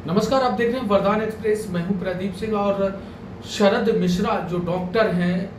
नमस्कार, आप देख रहे हैं वरदान एक्सप्रेस। मैं हूं प्रदीप सिंह और शरद मिश्रा जो डॉक्टर हैं,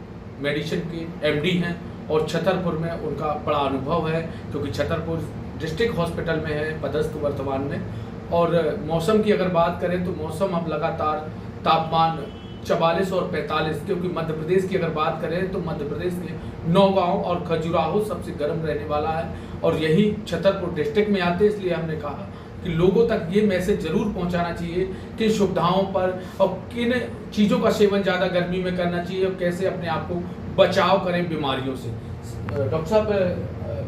मेडिसिन के एमडी हैं और छतरपुर में उनका बड़ा अनुभव है क्योंकि छतरपुर डिस्ट्रिक्ट हॉस्पिटल में है पदस्थ वर्तमान में। और मौसम की अगर बात करें तो मौसम अब लगातार तापमान 44 और 45, क्योंकि मध्य प्रदेश की अगर बात करें तो मध्य प्रदेश के नौगांव और खजुराहो सबसे गर्म रहने वाला है और यही छतरपुर डिस्ट्रिक्ट में आते, इसलिए हमने कहा कि लोगों तक ये मैसेज जरूर पहुंचाना चाहिए किन सुविधाओं पर और किन चीज़ों का सेवन ज़्यादा गर्मी में करना चाहिए और कैसे अपने आप को बचाव करें बीमारियों से। डॉक्टर साहब,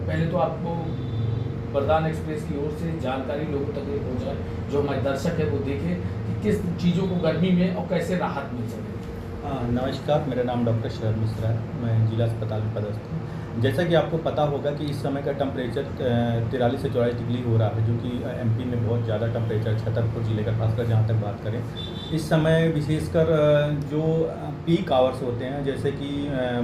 पहले तो आपको वरदान एक्सप्रेस की ओर से जानकारी लोगों तक ये पहुंचाए, जो हमारे दर्शक है वो देखें कि किस चीज़ों को गर्मी में और कैसे राहत मिल सके। नमस्कार, मेरा नाम डॉक्टर शरद मिश्रा है। मैं जिला अस्पताल में पदस्थ हूँ। जैसा कि आपको पता होगा कि इस समय का टेम्परेचर 43 से 44 डिग्री हो रहा है, जो कि एमपी में बहुत ज़्यादा टेम्परेचर, छतरपुर जिले का खासकर जहाँ तक बात करें इस समय विशेषकर जो पीक आवर्स होते हैं जैसे कि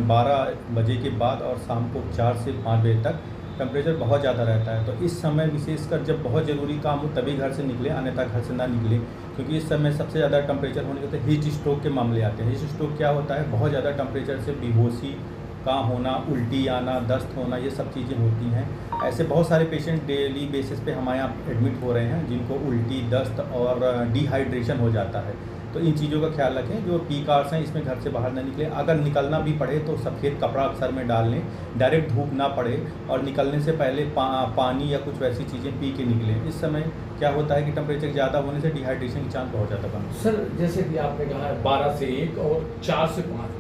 12 बजे के बाद और शाम को 4 से 5 बजे तक टेम्परेचर बहुत ज़्यादा रहता है। तो इस समय विशेषकर जब बहुत ज़रूरी काम हो तभी घर से निकले, अन्यथा घर से ना निकले, क्योंकि इस समय सबसे ज़्यादा टेम्परेचर होने के तो हीट स्ट्रोक के मामले आते हैं। हीट स्ट्रोक क्या होता है? बहुत ज़्यादा टेम्परेचर से बेहोशी का होना, उल्टी आना, दस्त होना, ये सब चीज़ें होती हैं। ऐसे बहुत सारे पेशेंट डेली बेसिस पे हमारे यहाँ एडमिट हो रहे हैं जिनको उल्टी, दस्त और डिहाइड्रेशन हो जाता है। तो इन चीज़ों का ख्याल रखें। जो पीक आवर्स हैं इसमें घर से बाहर ना निकलें। अगर निकलना भी पड़े तो सफ़ेद कपड़ा अक्सर में डाल लें, डायरेक्ट धूप ना पड़े और निकलने से पहले पानी या कुछ वैसी चीज़ें पी के निकलें। इस समय क्या होता है कि टेम्परेचर ज़्यादा होने से डिहाइड्रेशन की चांस बहुत ज़्यादा बनता है। सर, जैसे कि आपने कहा है 12 से 1 और 4 से 5,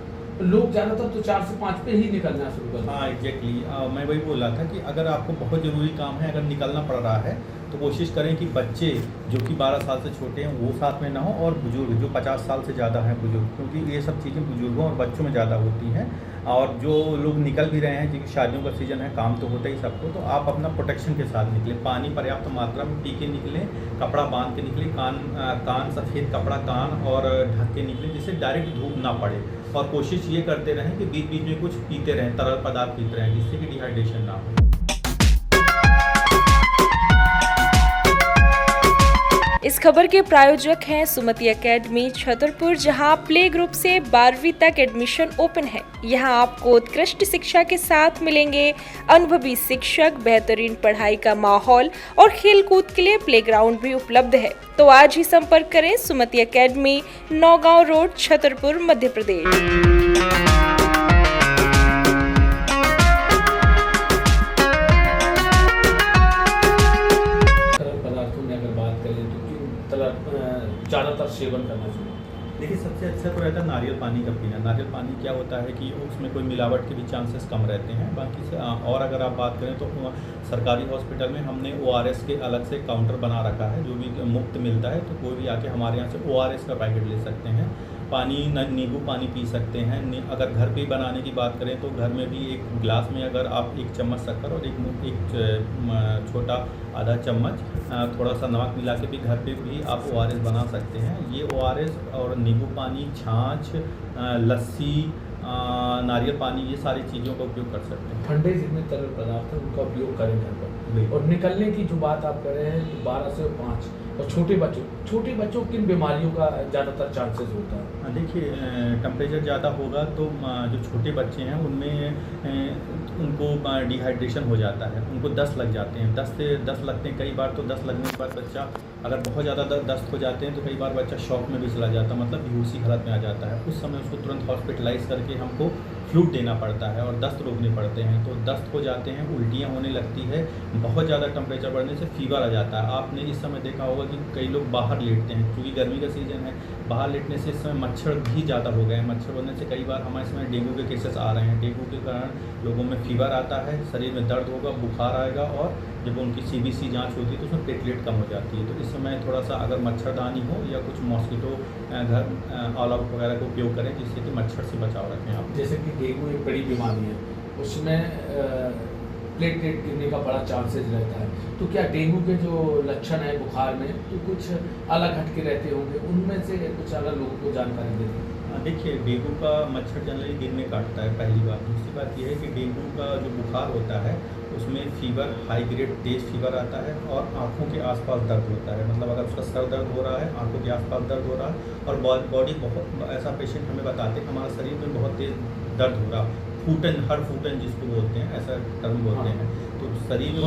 लोग ज़्यादातर तो 4 से 5 पे ही निकलना शुरू कर। हाँ, एग्जैक्टली। मैं वही बोल रहा था कि अगर आपको बहुत ज़रूरी काम है, अगर निकलना पड़ रहा है तो कोशिश करें कि बच्चे जो कि 12 साल से छोटे हैं वो साथ में ना हो, और बुजुर्ग जो 50 साल से ज़्यादा हैं बुजुर्ग, क्योंकि ये सब चीज़ें बुजुर्गों और बच्चों में ज़्यादा होती हैं। और जो लोग निकल भी रहे हैं, क्योंकि शादियों का सीज़न है, काम तो होता ही सबको, तो आप अपना प्रोटेक्शन के साथ निकलें। पानी पर्याप्त मात्रा में पी के निकलें, कपड़ा बांध के निकलें, कान सफ़ेद कपड़ा कान और ढक के निकलें जिससे डायरेक्ट धूप ना पड़े। और कोशिश ये करते रहें कि बीच बीच में कुछ पीते रहें, तरल पदार्थ पीते रहें जिससे कि डिहाइड्रेशन ना हो। इस खबर के प्रायोजक हैं सुमति एकेडमी छतरपुर, जहां प्ले ग्रुप से 12वीं तक एडमिशन ओपन है। यहां आपको उत्कृष्ट शिक्षा के साथ मिलेंगे अनुभवी शिक्षक, बेहतरीन पढ़ाई का माहौल और खेलकूद के लिए प्लेग्राउंड भी उपलब्ध है। तो आज ही संपर्क करें सुमति एकेडमी, नौगांव रोड, छतरपुर, मध्य प्रदेश। ज़्यादातर सेवन करना चाहिए? देखिए, सबसे अच्छा तो रहता है नारियल पानी का पीना। नारियल पानी क्या होता है कि उसमें कोई मिलावट के भी चांसेस कम रहते हैं बाकी से। और अगर आप बात करें तो सरकारी हॉस्पिटल में हमने ORS के अलग से काउंटर बना रखा है जो भी मुफ्त मिलता है, तो कोई भी आके हमारे यहाँ से ORS का पैकेट ले सकते हैं। पानी नींबू पानी पी सकते हैं। अगर घर पे बनाने की बात करें तो घर में भी एक गिलास में अगर आप 1 चम्मच शक्कर और एक छोटा आधा चम्मच थोड़ा सा नमक मिला के भी घर पे भी आप ORS बना सकते हैं। ये ORS और नींबू पानी, छाछ, लस्सी, नारियल पानी, ये सारी चीज़ों का उपयोग कर सकते हैं। ठंडे जितने तरल पदार्थ हैं उनका उपयोग करें घर पर। और निकलने की जो बात आप कर रहे हैं तो 12 से 5 और छोटे बच्चों किन बीमारियों का ज़्यादातर चांसेस होता है? देखिए, टेम्परेचर ज़्यादा होगा तो जो छोटे बच्चे हैं उनमें उनको डिहाइड्रेशन हो जाता है, उनको दस्त लग जाते हैं। 10 लगते हैं कई बार। तो 10 लगने के बाद बच्चा अगर बहुत ज़्यादा दस्त हो जाते हैं तो कई बार बच्चा शॉक में भी चला जाता है, मतलब बेहोशी हालत में आ जाता है। उस समय उसको तुरंत हॉस्पिटलाइज करके हमको फ्लूइड देना पड़ता है और दस्त रोकने पड़ते हैं। तो दस्त हो जाते हैं, उल्टियाँ होने लगती है, बहुत ज़्यादा टेम्परेचर बढ़ने से फीवर आ जाता है। आपने इस समय देखा होगा कि कई लोग बाहर लेटते हैं, क्योंकि गर्मी का सीज़न है। बाहर लेटने से इस समय मच्छर भी ज़्यादा हो गए हैं। मच्छर बढ़ने से कई बार हमारे समय डेंगू के केसेस आ रहे हैं। डेंगू के कारण लोगों में फीवर आता है, शरीर में दर्द होगा, बुखार आएगा, और जब उनकी CBC जांच होती है तो उसमें प्लेटलेट कम हो जाती है। तो इस समय थोड़ा सा अगर मच्छरदानी हो या कुछ मॉस्किटो घर ऑल आउट वगैरह का उपयोग करें जिससे कि मच्छर से बचाव रखें आप। जैसे कि डेंगू एक बड़ी बीमारी है, उसमें प्लेटलेट गिरने का बड़ा चांसेस रहता है, तो क्या डेंगू के जो लक्षण है बुखार में तो कुछ अलग हटके रहते होंगे, उनमें से कुछ अलग लोगों को जानकारी देते हैं? देखिए, डेंगू का मच्छर जनरली दिन में काटता है, पहली बात। दूसरी बात यह है कि डेंगू का जो बुखार होता है उसमें फीवर, हाई ग्रेड तेज फीवर आता है और आँखों के आसपास दर्द होता है। मतलब अगर उसका सर दर्द हो रहा है, आँखों के आसपास दर्द हो रहा है और बॉडी बहुत, ऐसा पेशेंट हमें बताते हैं हमारा शरीर में बहुत तेज दर्द हो रहा, फूटन, हर फूटन जिसको बोलते हैं, ऐसा टर्म बोलते हैं। तो शरीर में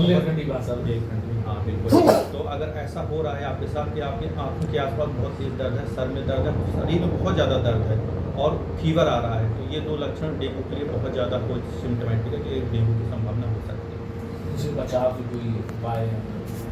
हाँ बिल्कुल। तो अगर ऐसा हो रहा है आपके साथ कि आपके आँखों के आसपास बहुत तेज दर्द है, सर में दर्द है, शरीर में बहुत ज़्यादा दर्द है और फीवर आ रहा है, तो ये 2 लक्षण डेंगू के लिए बहुत ज़्यादा कोई सिम्टमेटिक है कि डेंगू की संभावना हो सकती है। इससे बचाव की कोई उपाय है?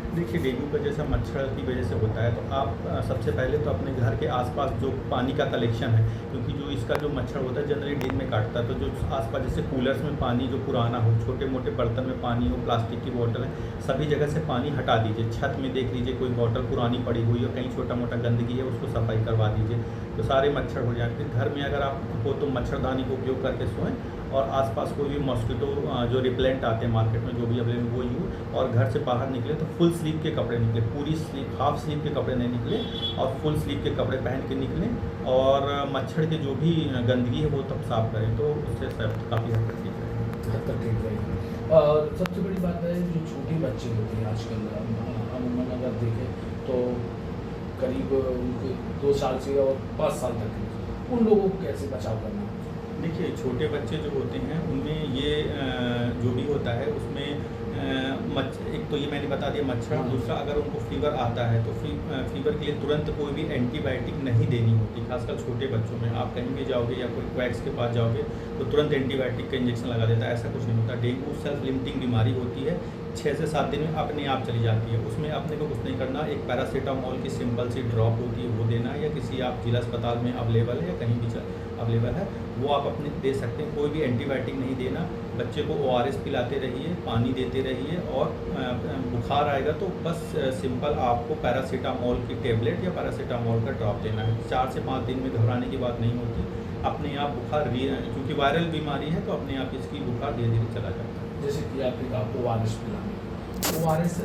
देखिए, डेंगू का जैसा मच्छर की वजह से होता है, तो आप सबसे पहले तो अपने घर के आसपास जो पानी का कलेक्शन है, क्योंकि जो इसका जो मच्छर होता है जनरली दिन में काटता है, तो जो आसपास जैसे कूलर्स में पानी जो पुराना हो, छोटे मोटे बर्तन में पानी हो, प्लास्टिक की बोतल है, सभी जगह से पानी हटा दीजिए। छत में देख लीजिए कोई बोतल पुरानी पड़ी हुई है, कहीं छोटा मोटा गंदगी है, उसको सफाई करवा दीजिए, तो सारे मच्छर हो जाएंगे। घर में अगर आप हो तो मच्छरदानी का उपयोग करके सोएं और आसपास कोई भी मॉस्किटो जो रिपेलेंट आते हैं मार्केट में जो भी अवेलेबल वो यूज, और घर से बाहर निकले तो फुल स्लीव के कपड़े निकले, पूरी स्लीव, हाफ स्लीव के कपड़े नहीं निकले और फुल स्लीव के कपड़े पहन के निकलें और मच्छर के जो भी गंदगी है वो तब साफ करें, तो उससे काफ़ी हद तक ठीक रहेगी। और सबसे बड़ी बात है जो छोटे बच्चे होते हैं आजकल, अमूमन अगर देखें तो करीब उनके 2 साल से और 5 साल तक, उन लोगों को कैसे बचाव करना? देखिए, छोटे बच्चे जो होते हैं उनमें ये जो भी होता है उसमें एक तो ये मैंने बता दिया मच्छर, दूसरा अगर उनको फीवर आता है तो फीवर के लिए तुरंत कोई भी एंटीबायोटिक नहीं देनी होती, खासकर छोटे बच्चों में। आप कहीं भी जाओगे या कोई क्वैक्स के पास जाओगे तो तुरंत एंटीबायोटिक का इंजेक्शन लगा देता है, ऐसा कुछ नहीं होता। डेंगू सेल्फ लिमिटिंग बीमारी होती है, 6 से 7 दिन में अपने आप चली जाती है, उसमें अपने को कुछ नहीं करना। एक पैरासीटामोल की सिंपल सी ड्रॉप होती है वो देना, या किसी आप जिला अस्पताल में अवेलेबल है या कहीं भी अवेलेबल है वो आप अपने दे सकते हैं। कोई भी एंटीबायोटिक नहीं देना, बच्चे को ORS पिलाते रहिए, पानी देते रहिए और बुखार आएगा तो बस सिंपल आपको पैरासीटामोल की टेबलेट या पैरासीटामोल का ड्रॉप देना है। 4 से 5 दिन में घबराने की बात नहीं होती, अपने आप बुखार क्योंकि वायरल बीमारी है तो अपने आप इसकी बुखार धीरे धीरे चला जाता है। जैसे कि आपने कहा ORS पिलाना, ORS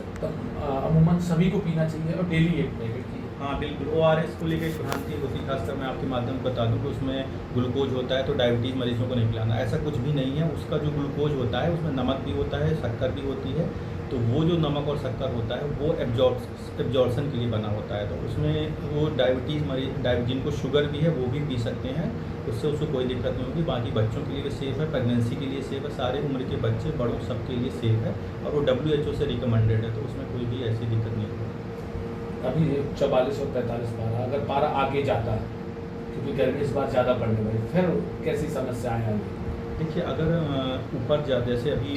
अमूमन सभी को पीना चाहिए और डेली 1 पैकेट की। हाँ बिल्कुल, ORS को लेकर भ्रांति होती है, खासकर मैं आपके माध्यम से बता दूं कि उसमें ग्लूकोज होता है तो डायबिटीज़ मरीजों को नहीं पिलाना, ऐसा कुछ भी नहीं है। उसका जो ग्लूकोज होता है उसमें नमक भी होता है, शक्कर भी होती है, तो वो जो नमक और शक्कर होता है वो एब्जॉर्प्शन के लिए बना होता है, तो उसमें वो डायबिटीज़ मरीज जिनको शुगर भी है वो भी पी सकते हैं, उससे कोई दिक्कत नहीं होगी। बाकी बच्चों के लिए भी सेफ़ है, प्रेगनेंसी के लिए सेफ़ है, सारे उम्र के बच्चे बड़ों सबके लिए सेफ़ है और वो WHO से रिकमेंडेड है, तो उसमें कोई भी ऐसी दिक्कत नहीं होगी। अभी 44 और 45 पारा, अगर पारा आगे जाता है क्योंकि गर्मी इस बार ज़्यादा बढ़ने वाली, फिर कैसी समस्याएं आएंगी? देखिए, अगर ऊपर जैसे अभी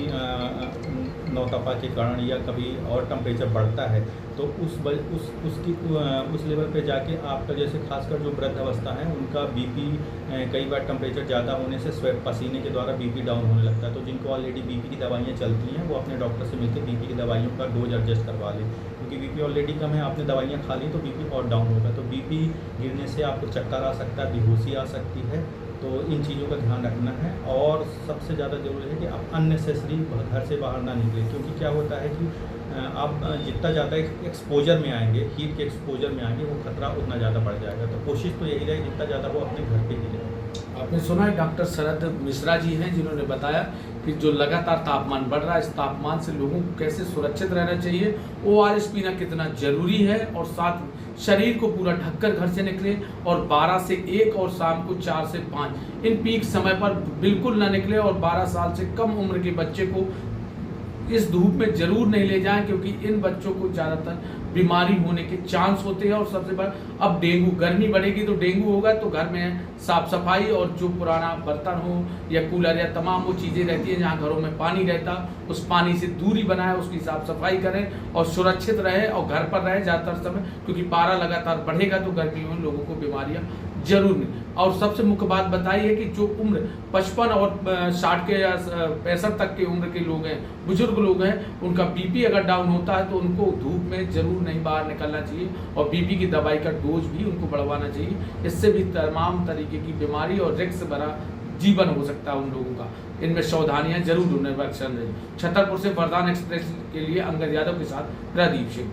नौतपा के कारण या कभी और टेम्परेचर बढ़ता है तो उस लेवल पे जाके आपका जैसे खासकर जो वृद्ध अवस्था है उनका BP कई बार टेम्परेचर ज़्यादा होने से स्वेट पसीने के द्वारा BP डाउन होने लगता है, तो जिनको ऑलरेडी BP की दवाइयाँ चलती हैं वो अपने डॉक्टर से मिलकर BP की दवाइयों का डोज एडजस्ट करवा लें, क्योंकि BP ऑलरेडी कम है, आपने दवाइयाँ खा ली तो BP और डाउन होगा, तो BP गिरने से आपको चक्कर आ सकता है, बेहोशी आ सकती है, तो इन चीज़ों का ध्यान रखना है। और सबसे ज़्यादा ज़रूरी है कि आप अननेसेसरी घर से बाहर ना निकलें, क्योंकि क्या होता है कि आप जितना ज़्यादा एक्सपोजर में आएंगे, हीट के एक्सपोजर में आएंगे, वो खतरा उतना ज़्यादा बढ़ जाएगा, तो कोशिश तो यही रहे जितना ज़्यादा वो अपने घर पे ही रहे। आपने सुना है डॉक्टर शरद मिश्रा जी हैं जिन्होंने बताया कि जो लगातार तापमान बढ़ रहा है, इस तापमान से लोगों को कैसे सुरक्षित रहना चाहिए, ORS पीना कितना जरूरी है और साथ शरीर को पूरा ढककर घर से निकले और 12 से 1 और शाम को 4 से 5 इन पीक समय पर बिल्कुल ना निकले और 12 साल से कम उम्र के बच्चे को इस धूप में जरूर नहीं ले जाएं, क्योंकि इन बच्चों को ज़्यादातर बीमारी होने के चांस होते हैं। और सबसे बड़ा अब डेंगू, गर्मी बढ़ेगी तो डेंगू होगा, तो घर में साफ सफाई और जो पुराना बर्तन हो या कूलर या तमाम वो चीज़ें रहती हैं जहाँ घरों में पानी रहता, उस पानी से दूरी बनाए, उसकी साफ सफाई करें और सुरक्षित रहे और घर पर रहे ज़्यादातर समय, क्योंकि पारा लगातार बढ़ेगा तो गर्मियों में लोगों को बीमारियाँ जरूर नहीं। और सबसे मुख्य बात बताई है कि जो उम्र 55 और 60 के या 65 तक के उम्र के लोग हैं, बुजुर्ग लोग हैं, उनका BP अगर डाउन होता है तो उनको धूप में जरूर नहीं बाहर निकलना चाहिए और BP की दवाई का डोज भी उनको बढ़वाना चाहिए। इससे भी तमाम तरीके की बीमारी और रिस्क भरा जीवन हो सकता है उन लोगों का, इनमें सावधानियां जरूर उन्हें बरतनी। छतरपुर से वरदान एक्सप्रेस के लिए अंगद यादव के साथ प्रदीप सिंह।